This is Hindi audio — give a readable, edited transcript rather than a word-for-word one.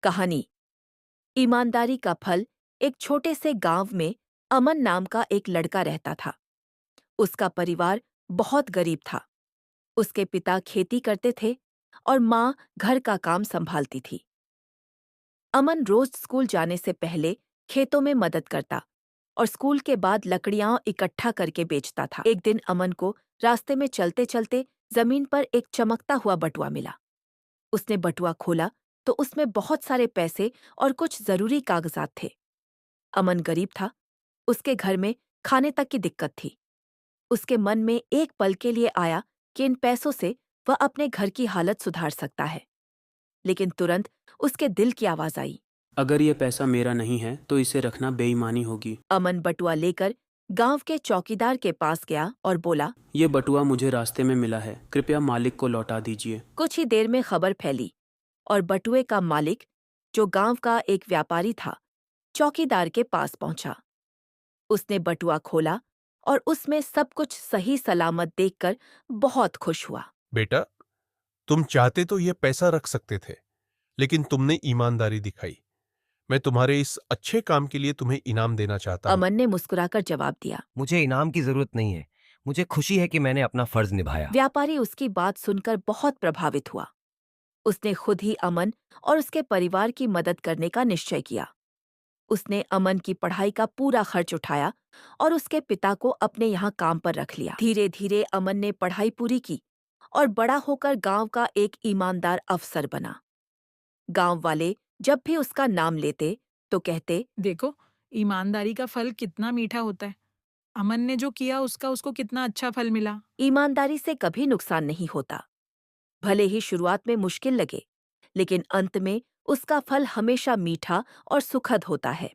कहानी। ईमानदारी का फल। एक छोटे से गांव में अमन नाम का एक लड़का रहता था। उसका परिवार बहुत गरीब था। उसके पिता खेती करते थे और माँ घर का काम संभालती थी। अमन रोज स्कूल जाने से पहले खेतों में मदद करता और स्कूल के बाद लकड़ियां इकट्ठा करके बेचता था। एक दिन अमन को रास्ते में चलते चलते जमीन पर एक चमकता हुआ बटुआ मिला। उसने बटुआ खोला तो उसमें बहुत सारे पैसे और कुछ जरूरी कागजात थे। अमन गरीब था। उसके घर में खाने तक की दिक्कत थी। उसके मन में एक पल के लिए आया कि इन पैसों से वह अपने घर की हालत सुधार सकता है। लेकिन तुरंत उसके दिल की आवाज आई। अगर ये पैसा मेरा नहीं है तो इसे रखना बेईमानी होगी। अमन बटुआ लेकर गांव के चौकीदार के पास गया और बोला, ये बटुआ मुझे रास्ते में मिला है, कृपया मालिक को लौटा दीजिए। कुछ ही देर में खबर फैली और बटुए का मालिक, जो गांव का एक व्यापारी था, चौकीदार के पास पहुंचा। उसने बटुआ खोला और उसमें सब कुछ सही सलामत देखकर बहुत खुश हुआ। बेटा, तुम चाहते तो यह पैसा रख सकते थे, लेकिन तुमने ईमानदारी दिखाई। मैं तुम्हारे इस अच्छे काम के लिए तुम्हें इनाम देना चाहता हूं। अमन ने मुस्कुराकर जवाब दिया। मुझे इनाम की जरूरत नहीं है। मुझे खुशी है कि मैंने अपना फर्ज निभाया। व्यापारी उसकी बात सुनकर बहुत प्रभावित हुआ। उसने खुद ही अमन और उसके परिवार की मदद करने का निश्चय किया। उसने अमन की पढ़ाई का पूरा खर्च उठाया और उसके पिता को अपने यहाँ काम पर रख लिया। धीरे धीरे अमन ने पढ़ाई पूरी की और बड़ा होकर गांव का एक ईमानदार अफसर बना। गांव वाले जब भी उसका नाम लेते तो कहते, देखो, ईमानदारी का फल कितना मीठा होता है। अमन ने जो किया उसका उसको कितना अच्छा फल मिला। ईमानदारी से कभी नुकसान नहीं होता। भले ही शुरुआत में मुश्किल लगे, लेकिन अंत में उसका फल हमेशा मीठा और सुखद होता है।